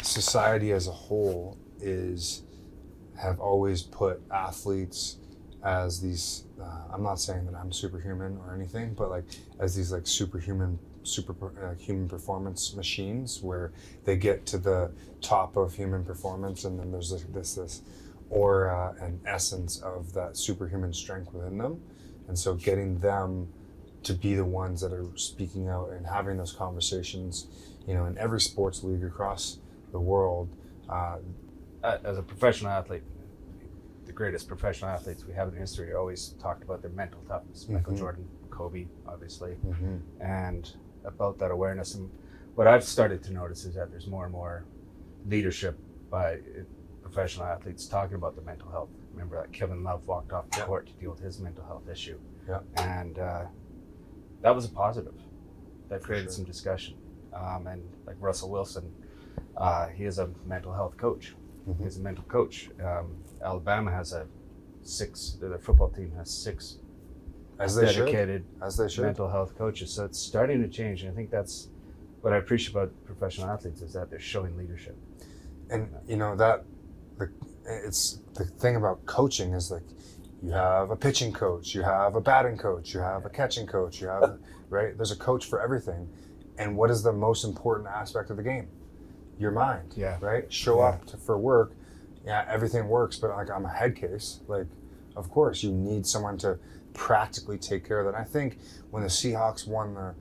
society as a whole have always put athletes as these, I'm not saying that I'm superhuman or anything, but like as these like human performance machines where they get to the top of human performance, and then there's this aura and essence of that superhuman strength within them. And so getting them to be the ones that are speaking out and having those conversations, in every sports league across the world. As a professional athlete, the greatest professional athletes we have in history always talked about their mental toughness. Mm-hmm. Michael Jordan, Kobe, obviously, mm-hmm. and about that awareness. And what I've started to notice is that there's more and more leadership by professional athletes talking about the mental health. Remember that Kevin Love walked off the court to deal with his mental health issue. Yeah. And that was a positive. That created some discussion. And like Russell Wilson, he is a mental health coach. Mm-hmm. He's a mental coach. Alabama has their football team has 6 dedicated mental health coaches. So it's starting to change. And I think that's what I appreciate about professional athletes is that they're showing leadership. And it's the thing about coaching is like you have a pitching coach, you have a batting coach, you have a catching coach, you have right? There's a coach for everything. And what is the most important aspect of the game? Your mind, right? Show up for work. Yeah, everything works, but like I'm a head case. Like, of course, you need someone to practically take care of that. I think when the Seahawks won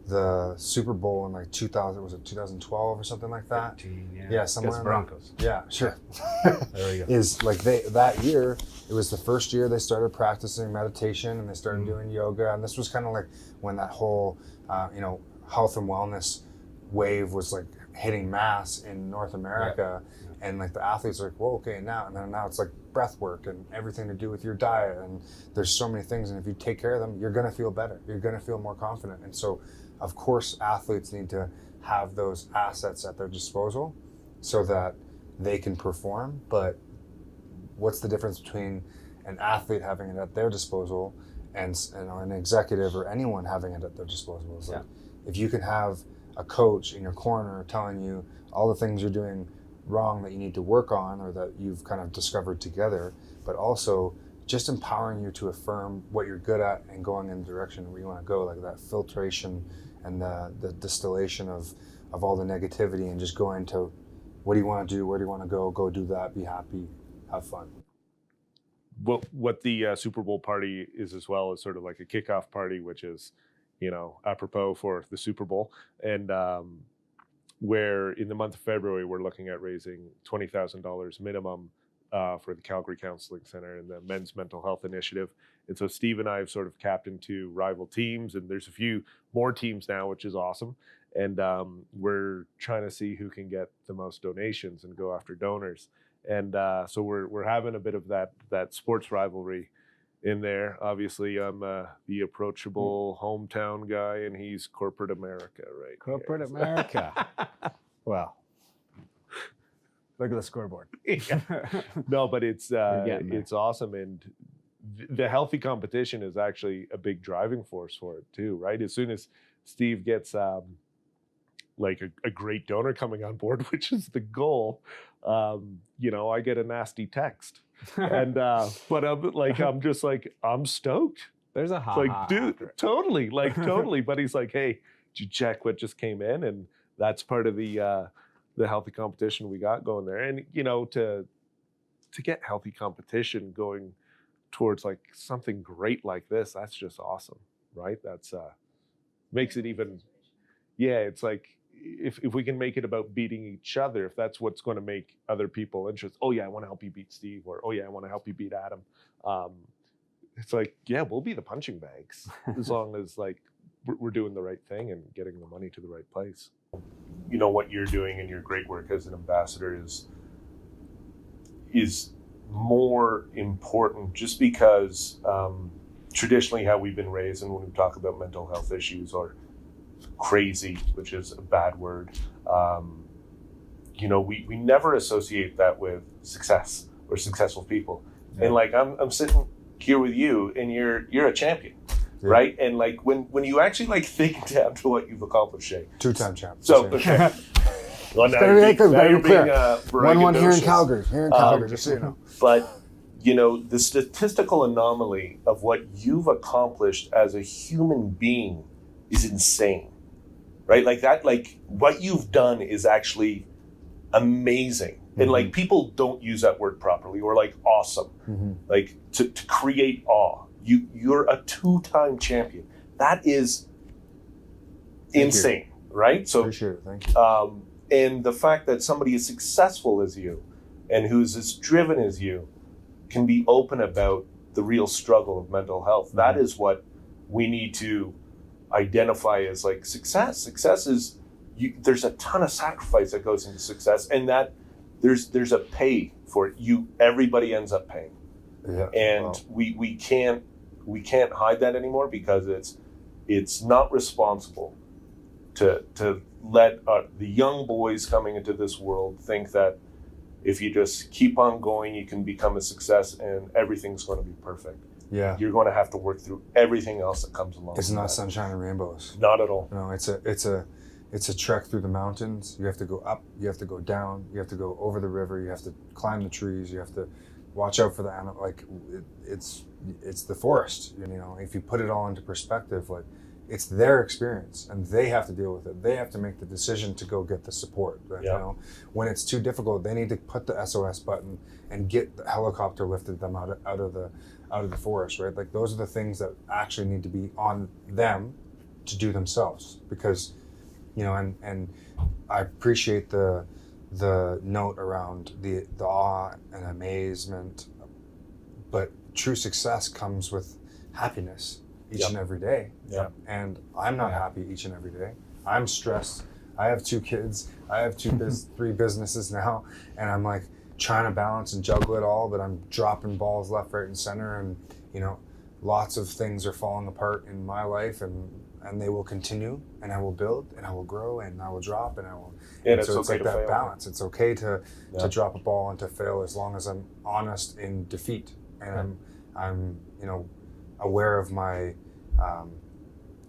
the Super Bowl in like 2012 or something like that? 15, yeah, somewhere. Against Broncos. Yeah, sure. There we go. Is like that year, it was the first year they started practicing meditation and they started doing yoga, and this was kind of like when that whole, health and wellness wave was like hitting mass in North America, and like the athletes are like, whoa, okay, now it's like breath work and everything to do with your diet, and there's so many things, and if you take care of them, you're gonna feel better, you're gonna feel more confident. And so of course athletes need to have those assets at their disposal so that they can perform. But what's the difference between an athlete having it at their disposal and an executive or anyone having it at their disposal? It's like, if you can have a coach in your corner telling you all the things you're doing wrong that you need to work on or that you've kind of discovered together, but also just empowering you to affirm what you're good at and going in the direction where you want to go, like that filtration and the distillation of all the negativity, and just going to what do you want to do, where do you want to go do that, be happy, have fun. What the Super Bowl party is as well is sort of like a kickoff party, which is apropos for the Super Bowl, and where in the month of February we're looking at raising $20,000 minimum for the Calgary Counseling Center and the Men's Mental Health Initiative. And so Steve and I have sort of captained 2 rival teams, and there's a few more teams now, which is awesome. And we're trying to see who can get the most donations and go after donors. And so we're having a bit of that sports rivalry in there. Obviously, I'm the approachable hometown guy, and he's corporate America, right? Corporate America. Well, look at the scoreboard. No, but it's awesome, and the healthy competition is actually a big driving force for it too, right? As soon as Steve gets like a great donor coming on board, which is the goal, I get a nasty text. And but I'm stoked. There's a hot like, dude, totally. But he's like, hey, did you check what just came in? And that's part of the healthy competition we got going there. And to get healthy competition going towards like something great like this, that's just awesome, right? That's makes it even. Yeah, it's like if we can make it about beating each other, if that's what's going to make other people interested. Oh yeah, I want to help you beat Steve, or oh yeah, I want to help you beat Adam. It's like, yeah, we'll be the punching bags as long as like we're doing the right thing and getting the money to the right place. What you're doing and your great work as an ambassador is more important just because traditionally how we've been raised, and when we talk about mental health issues or crazy, which is a bad word, we never associate that with success or successful people. Yeah. And like I'm sitting here with you, and you're a champion, right? And like when you actually like think down to what you've accomplished, Shae. 2-time champ. So okay. Well, It's gotta be like this, now gotta you're be clear. being 1-1 here in braggadocious. Calgary. Here in Calgary, just so you know. But, you know, the statistical anomaly of what you've accomplished as a human being is insane, right? Like that, like what you've done is actually amazing. And like people don't use that word properly, or like awesome, like to create awe. You're a 2-time champion. That is insane, right? So Appreciate it. Thank you. and the fact that somebody as successful as you and who's as driven as you can be open about the real struggle of mental health, that is what we need to identify as like success. Success is, there's a ton of sacrifice that goes into success, and that there's a pay for it. Everybody ends up paying. Yeah. And we can't hide that anymore, because it's not responsible to let the young boys coming into this world think that if you just keep on going, you can become a success and everything's going to be perfect. Yeah. You're going to have to work through everything else that comes along. It's with not that. sunshine and rainbows. Not at all. No, it's a trek through the mountains. You have to go up, you have to go down, you have to go over the river, you have to climb the trees, you have to watch out for the animal. Like it's the forest. You know, if you put it all into perspective, like it's their experience and they have to deal with it. They have to make the decision to go get the support. Right? Yeah. You know, when it's too difficult, they need to put the SOS button and get the helicopter lifted them out of the forest. Right? Like those are the things that actually need to be on them to do themselves, because, you know, and I appreciate the note around the awe and amazement, but true success comes with happiness each and every day. Yeah. And I'm not happy each and every day. I'm stressed. I have 2 kids. I have 3 businesses now, and I'm like trying to balance and juggle it all, but I'm dropping balls left, right, and center, and you know, lots of things are falling apart in my life, and they will continue, and I will build, and I will grow, and I will drop, and I will. And so it's okay like to that fail. balance. It's okay to drop a ball and to fail, as long as I'm honest in defeat, and I'm you know, aware of my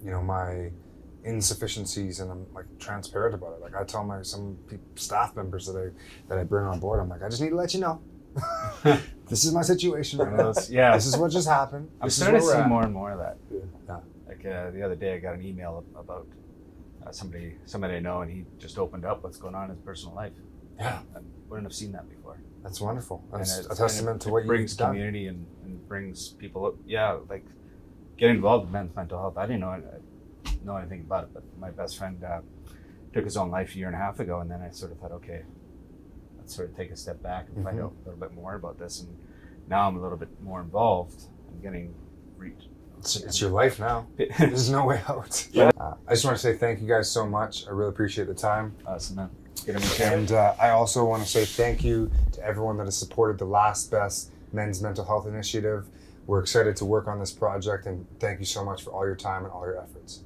you know, my insufficiencies, and I'm like transparent about it. Like I tell staff members that I bring on board, I'm like, I just need to let you know. This is my situation right now. This is what just happened. I'm This is starting to where see we're at. more and more of that. Yeah. Like the other day, I got an email about somebody I know, and he just opened up what's going on in his personal life. Yeah. I wouldn't have seen that before. That's wonderful. That's And a testament to what you've brings done. community and brings people up. Yeah, like getting involved with men's mental health. I didn't know anything about it, but my best friend took his own life a year and a half ago, and then I sort of thought, okay, let's sort of take a step back and find out a little bit more about this. And now I'm a little bit more involved. I'm getting reached. It's your life now. There's no way out. Yeah. I just want to say thank you guys so much. I really appreciate the time. Awesome, man. Get him a chair. And I also want to say thank you to everyone that has supported the Last Best Men's Mental Health Initiative. We're excited to work on this project, and thank you so much for all your time and all your efforts.